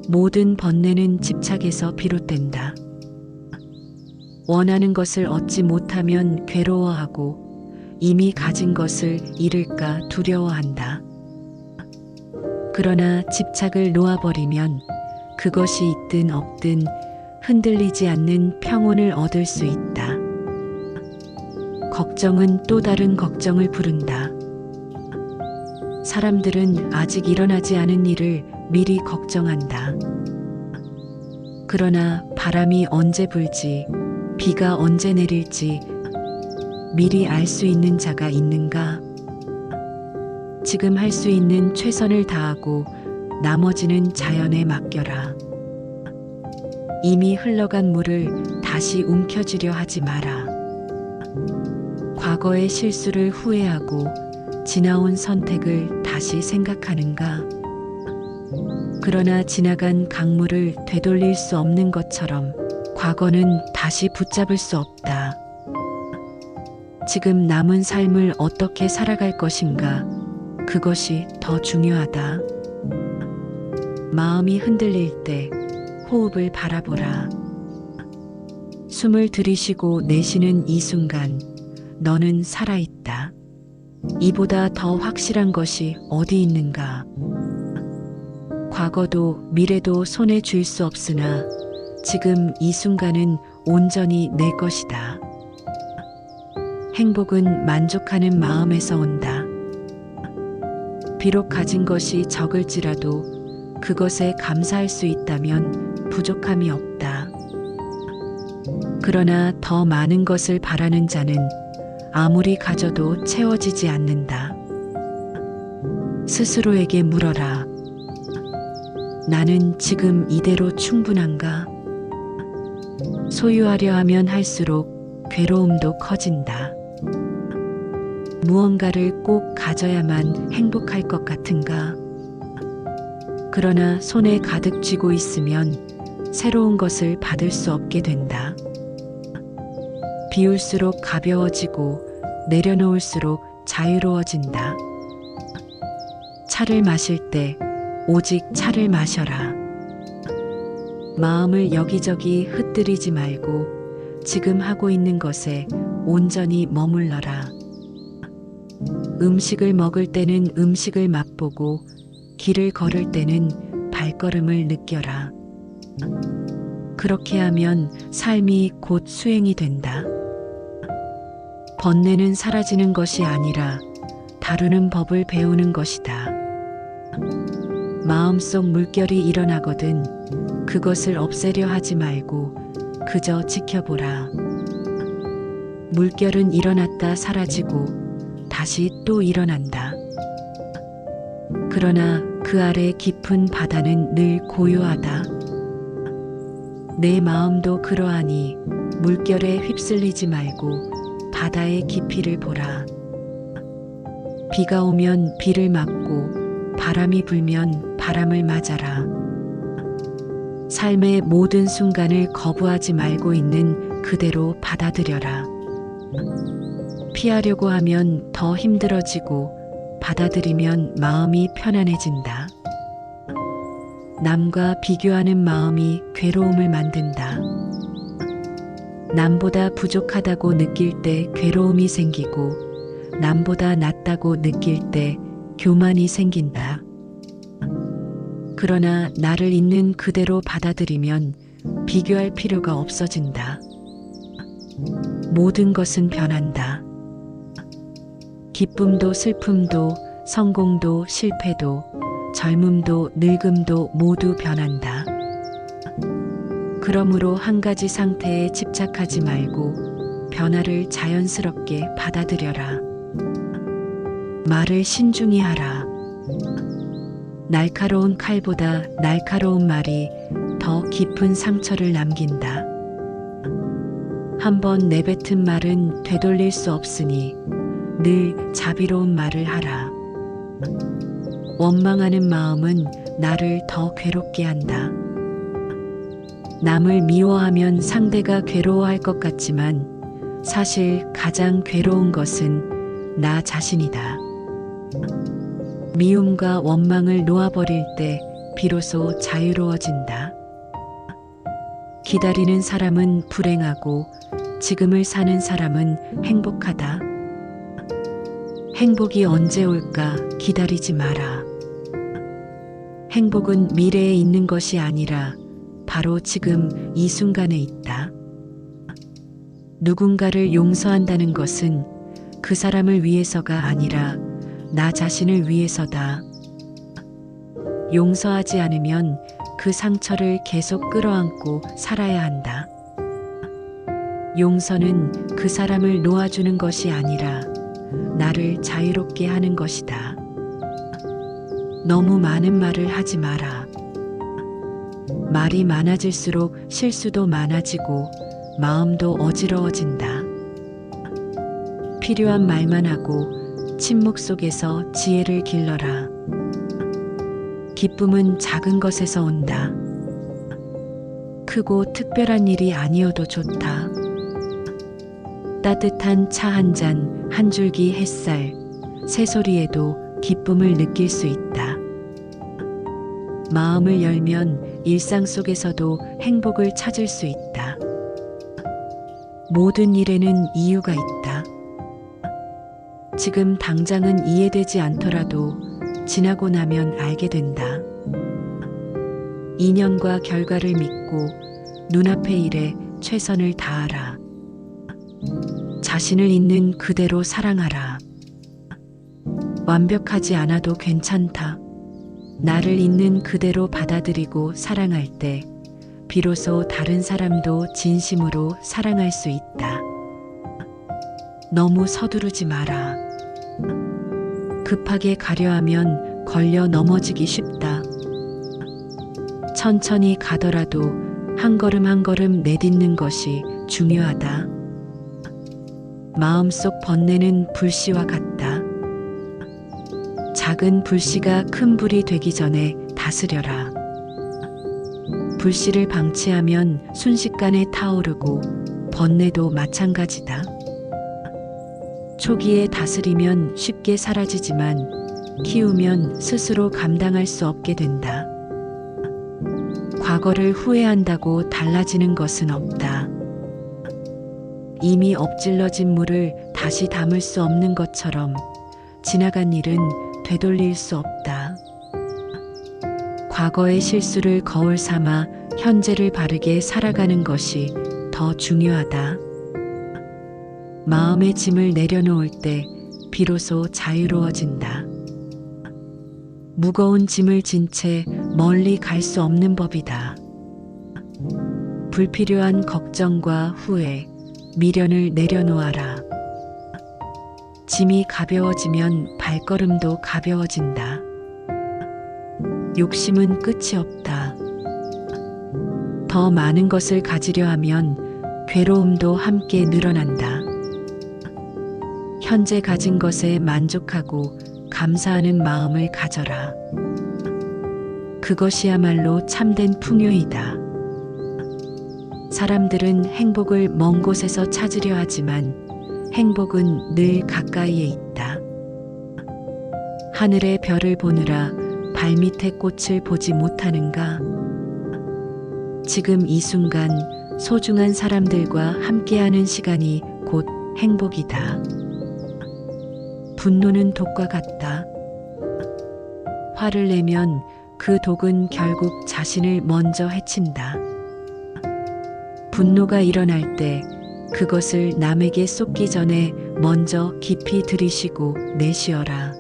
모든 번뇌는 집착에서 비롯된다. 원하는 것을 얻지 못하면 괴로워하고 이미 가진 것을 잃을까 두려워한다. 그러나 집착을 놓아버리면 그것이 있든 없든 흔들리지 않는 평온을 얻을 수 있다. 걱정은 또 다른 걱정을 부른다. 사람들은 아직 일어나지 않은 일을 미리 걱정한다. 그러나 바람이 언제 불지, 비가 언제 내릴지 미리 알 수 있는 자가 있는가? 지금 할 수 있는 최선을 다하고 나머지는 자연에 맡겨라. 이미 흘러간 물을 다시 움켜쥐려 하지 마라. 과거의 실수를 후회하고 지나온 선택을 다시 생각하는가? 그러나 지나간 강물을 되돌릴 수 없는 것처럼 과거는 다시 붙잡을 수 없다. 지금 남은 삶을 어떻게 살아갈 것인가? 그것이 더 중요하다. 마음이 흔들릴 때 호흡을 바라보라. 숨을 들이쉬고 내쉬는 이 순간 너는 살아있다. 이보다 더 확실한 것이 어디 있는가? 과거도 미래도 손에 쥘 수 없으나 지금 이 순간은 온전히 내 것이다. 행복은 만족하는 마음에서 온다. 비록 가진 것이 적을지라도 그것에 감사할 수 있다면 부족함이 없다. 그러나 더 많은 것을 바라는 자는 아무리 가져도 채워지지 않는다. 스스로에게 물어라. 나는 지금 이대로 충분한가? 소유하려 하면 할수록 괴로움도 커진다. 무언가를 꼭 가져야만 행복할 것 같은가? 그러나 손에 가득 쥐고 있으면 새로운 것을 받을 수 없게 된다. 비울수록 가벼워지고 내려놓을수록 자유로워진다. 차를 마실 때 오직 차를 마셔라. 마음을 여기저기 흩뜨리지 말고 지금 하고 있는 것에 온전히 머물러라. 음식을 먹을 때는 음식을 맛보고 길을 걸을 때는 발걸음을 느껴라. 그렇게 하면 삶이 곧 수행이 된다. 번뇌는 사라지는 것이 아니라 다루는 법을 배우는 것이다. 마음속 물결이 일어나거든 그것을 없애려 하지 말고 그저 지켜보라. 물결은 일어났다 사라지고 다시 또 일어난다. 그러나 그 아래 깊은 바다는 늘 고요하다. 내 마음도 그러하니 물결에 휩쓸리지 말고 바다의 깊이를 보라. 비가 오면 비를 맞고 바람이 불면 바람을 맞아라. 삶의 모든 순간을 거부하지 말고 있는 그대로 받아들여라. 피하려고 하면 더 힘들어지고 받아들이면 마음이 편안해진다. 남과 비교하는 마음이 괴로움을 만든다. 남보다 부족하다고 느낄 때 괴로움이 생기고 남보다 낫다고 느낄 때 교만이 생긴다. 그러나 나를 있는 그대로 받아들이면 비교할 필요가 없어진다. 모든 것은 변한다. 기쁨도 슬픔도 성공도 실패도 젊음도 늙음도 모두 변한다. 그러므로 한 가지 상태에 집착하지 말고 변화를 자연스럽게 받아들여라. 말을 신중히 하라. 날카로운 칼보다 날카로운 말이 더 깊은 상처를 남긴다. 한번 내뱉은 말은 되돌릴 수 없으니 늘 자비로운 말을 하라. 원망하는 마음은 나를 더 괴롭게 한다. 남을 미워하면 상대가 괴로워할 것 같지만 사실 가장 괴로운 것은 나 자신이다. 미움과 원망을 놓아버릴 때 비로소 자유로워진다. 기다리는 사람은 불행하고 지금을 사는 사람은 행복하다. 행복이 언제 올까 기다리지 마라. 행복은 미래에 있는 것이 아니라 바로 지금 이 순간에 있다. 누군가를 용서한다는 것은 그 사람을 위해서가 아니라 나 자신을 위해서다. 용서하지 않으면 그 상처를 계속 끌어안고 살아야 한다. 용서는 그 사람을 놓아주는 것이 아니라 나를 자유롭게 하는 것이다. 너무 많은 말을 하지 마라. 말이 많아질수록 실수도 많아지고 마음도 어지러워진다. 필요한 말만 하고 침묵 속에서 지혜를 길러라. 기쁨은 작은 것에서 온다. 크고 특별한 일이 아니어도 좋다. 따뜻한 차 한 잔, 한 줄기 햇살, 새소리에도 기쁨을 느낄 수 있다. 마음을 열면 일상 속에서도 행복을 찾을 수 있다. 모든 일에는 이유가 있다. 지금 당장은 이해되지 않더라도 지나고 나면 알게 된다. 인연과 결과를 믿고 눈앞의 일에 최선을 다하라. 자신을 있는 그대로 사랑하라. 완벽하지 않아도 괜찮다. 나를 있는 그대로 받아들이고 사랑할 때 비로소 다른 사람도 진심으로 사랑할 수 있다. 너무 서두르지 마라. 급하게 가려 하면 걸려 넘어지기 쉽다. 천천히 가더라도 한 걸음 한 걸음 내딛는 것이 중요하다. 마음속 번뇌는 불씨와 같다. 작은 불씨가 큰 불이 되기 전에 다스려라. 불씨를 방치하면 순식간에 타오르고 번뇌도 마찬가지다. 초기에 다스리면 쉽게 사라지지만 키우면 스스로 감당할 수 없게 된다. 과거를 후회한다고 달라지는 것은 없다. 이미 엎질러진 물을 다시 담을 수 없는 것처럼 지나간 일은 되돌릴 수 없다. 과거의 실수를 거울 삼아 현재를 바르게 살아가는 것이 더 중요하다. 마음의 짐을 내려놓을 때 비로소 자유로워진다. 무거운 짐을 진 채 멀리 갈 수 없는 법이다. 불필요한 걱정과 후회, 미련을 내려놓아라. 짐이 가벼워지면 발걸음도 가벼워진다. 욕심은 끝이 없다. 더 많은 것을 가지려 하면 괴로움도 함께 늘어난다. 현재 가진 것에 만족하고 감사하는 마음을 가져라. 그것이야말로 참된 풍요이다. 사람들은 행복을 먼 곳에서 찾으려 하지만 행복은 늘 가까이에 있다. 하늘의 별을 보느라 발밑의 꽃을 보지 못하는가? 지금 이 순간 소중한 사람들과 함께하는 시간이 곧 행복이다. 분노는 독과 같다. 화를 내면 그 독은 결국 자신을 먼저 해친다. 분노가 일어날 때 그것을 남에게 쏟기 전에 먼저 깊이 들이쉬고 내쉬어라.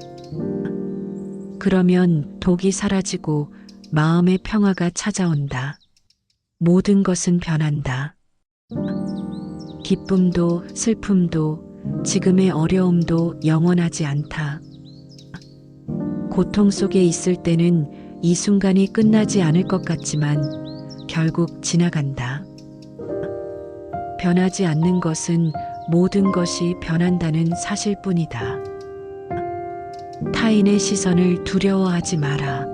그러면 독이 사라지고 마음의 평화가 찾아온다. 모든 것은 변한다. 기쁨도 슬픔도 지금의 어려움도 영원하지 않다. 고통 속에 있을 때는 이 순간이 끝나지 않을 것 같지만 결국 지나간다. 변하지 않는 것은 모든 것이 변한다는 사실뿐이다. 타인의 시선을 두려워하지 마라.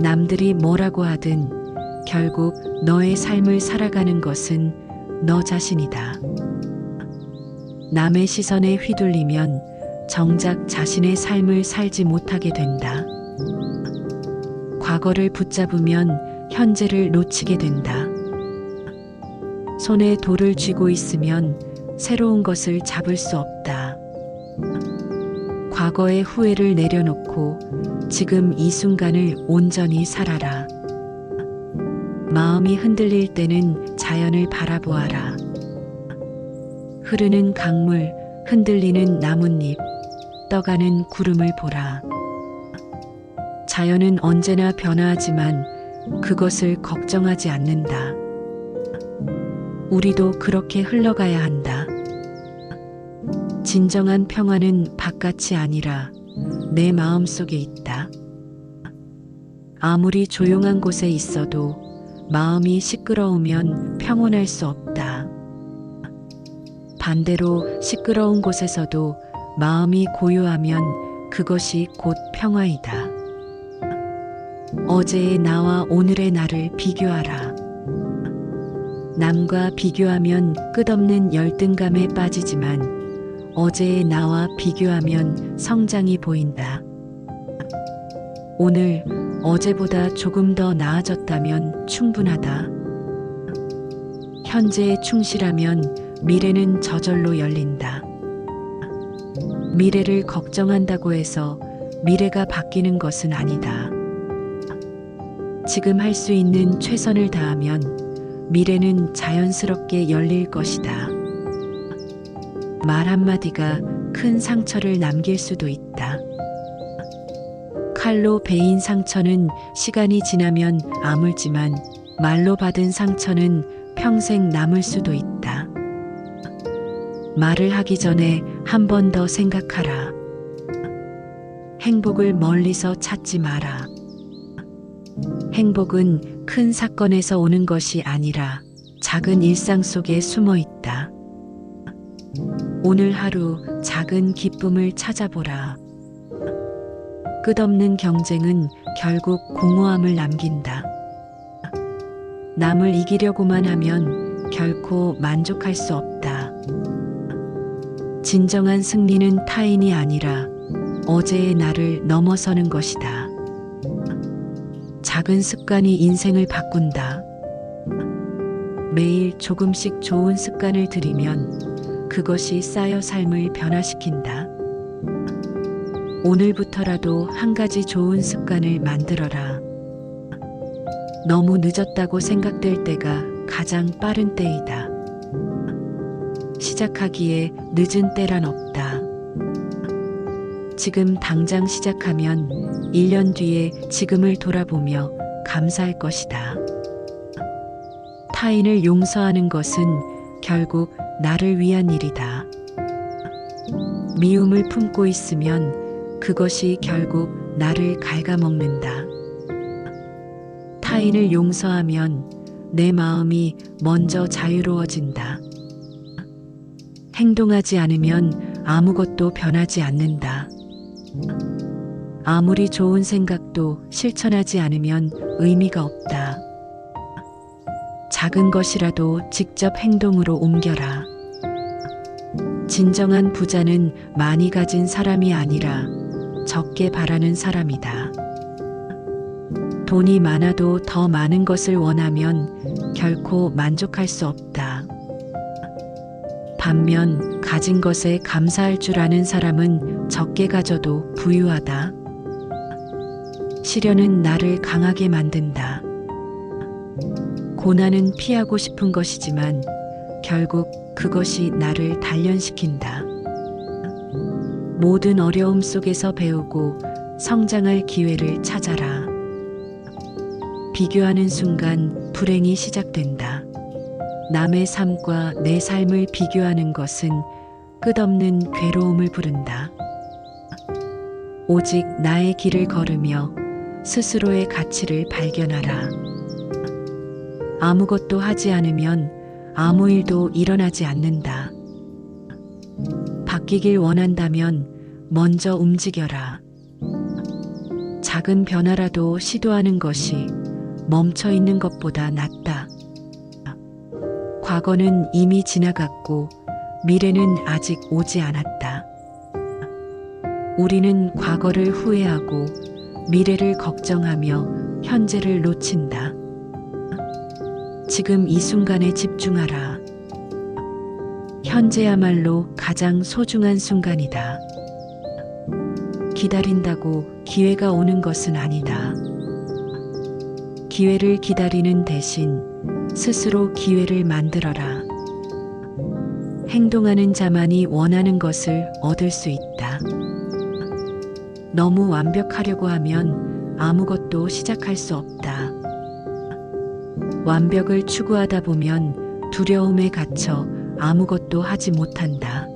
남들이 뭐라고 하든 결국 너의 삶을 살아가는 것은 너 자신이다. 남의 시선에 휘둘리면 정작 자신의 삶을 살지 못하게 된다. 과거를 붙잡으면 현재를 놓치게 된다. 손에 돌을 쥐고 있으면 새로운 것을 잡을 수 없다. 과거의 후회를 내려놓고 지금 이 순간을 온전히 살아라. 마음이 흔들릴 때는 자연을 바라보아라. 흐르는 강물, 흔들리는 나뭇잎, 떠가는 구름을 보라. 자연은 언제나 변화하지만 그것을 걱정하지 않는다. 우리도 그렇게 흘러가야 한다. 진정한 평화는 바깥이 아니라 내 마음 속에 있다. 아무리 조용한 곳에 있어도 마음이 시끄러우면 평온할 수 없다. 반대로 시끄러운 곳에서도 마음이 고요하면 그것이 곧 평화이다. 어제의 나와 오늘의 나를 비교하라. 남과 비교하면 끝없는 열등감에 빠지지만 어제의 나와 비교하면 성장이 보인다. 오늘 어제보다 조금 더 나아졌다면 충분하다. 현재에 충실하면 미래는 저절로 열린다. 미래를 걱정한다고 해서 미래가 바뀌는 것은 아니다. 지금 할 수 있는 최선을 다하면 미래는 자연스럽게 열릴 것이다. 말 한마디가 큰 상처를 남길 수도 있다. 칼로 베인 상처는 시간이 지나면 아물지만 말로 받은 상처는 평생 남을 수도 있다. 말을 하기 전에 한 번 더 생각하라. 행복을 멀리서 찾지 마라. 행복은 큰 사건에서 오는 것이 아니라 작은 일상 속에 숨어 있다. 오늘 하루 작은 기쁨을 찾아보라. 끝없는 경쟁은 결국 공허함을 남긴다. 남을 이기려고만 하면 결코 만족할 수 없다. 진정한 승리는 타인이 아니라 어제의 나를 넘어서는 것이다. 작은 습관이 인생을 바꾼다. 매일 조금씩 좋은 습관을 들이면 그것이 쌓여 삶을 변화시킨다. 오늘부터라도 한 가지 좋은 습관을 만들어라. 너무 늦었다고 생각될 때가 가장 빠른 때이다. 시작하기에 늦은 때란 없다. 지금 당장 시작하면 1년 뒤에 지금을 돌아보며 감사할 것이다. 타인을 용서하는 것은 결국 나를 위한 일이다. 미움을 품고 있으면 그것이 결국 나를 갉아먹는다. 타인을 용서하면 내 마음이 먼저 자유로워진다. 행동하지 않으면 아무것도 변하지 않는다. 아무리 좋은 생각도 실천하지 않으면 의미가 없다. 작은 것이라도 직접 행동으로 옮겨라. 진정한 부자는 많이 가진 사람이 아니라 적게 바라는 사람이다. 돈이 많아도 더 많은 것을 원하면 결코 만족할 수 없다. 반면 가진 것에 감사할 줄 아는 사람은 적게 가져도 부유하다. 시련은 나를 강하게 만든다. 고난은 피하고 싶은 것이지만 결국 그것이 나를 단련시킨다. 모든 어려움 속에서 배우고 성장할 기회를 찾아라. 비교하는 순간 불행이 시작된다. 남의 삶과 내 삶을 비교하는 것은 끝없는 괴로움을 부른다. 오직 나의 길을 걸으며 스스로의 가치를 발견하라. 아무것도 하지 않으면 아무 일도 일어나지 않는다. 바뀌길 원한다면 먼저 움직여라. 작은 변화라도 시도하는 것이 멈춰 있는 것보다 낫다. 과거는 이미 지나갔고 미래는 아직 오지 않았다. 우리는 과거를 후회하고 미래를 걱정하며 현재를 놓친다. 지금 이 순간에 집중하라. 현재야말로 가장 소중한 순간이다. 기다린다고 기회가 오는 것은 아니다. 기회를 기다리는 대신 스스로 기회를 만들어라. 행동하는 자만이 원하는 것을 얻을 수 있다. 너무 완벽하려고 하면 아무것도 시작할 수 없다. 완벽을 추구하다 보면 두려움에 갇혀 아무것도 하지 못한다.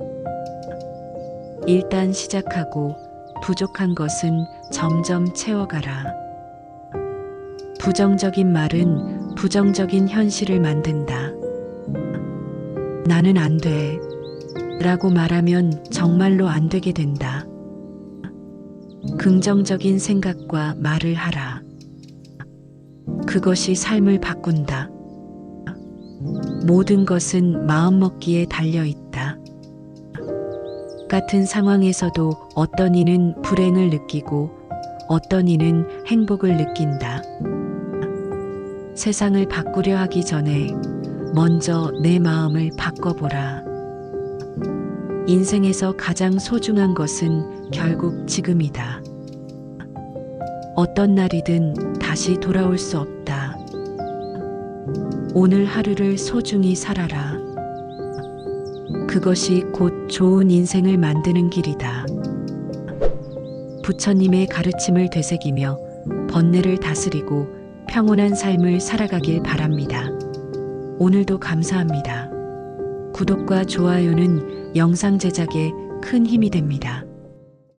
일단 시작하고 부족한 것은 점점 채워가라. 부정적인 말은 부정적인 현실을 만든다. 나는 안 돼. 라고 말하면 정말로 안 되게 된다. 긍정적인 생각과 말을 하라. 그것이 삶을 바꾼다. 모든 것은 마음먹기에 달려 있다. 같은 상황에서도 어떤 이는 불행을 느끼고 어떤 이는 행복을 느낀다. 세상을 바꾸려 하기 전에 먼저 내 마음을 바꿔보라. 인생에서 가장 소중한 것은 결국 지금이다. 어떤 날이든 다시 돌아올 수 없다. 오늘 하루를 소중히 살아라. 그것이 곧 좋은 인생을 만드는 길이다. 부처님의 가르침을 되새기며 번뇌를 다스리고 평온한 삶을 살아가길 바랍니다. 오늘도 감사합니다. 구독과 좋아요는 영상 제작에 큰 힘이 됩니다.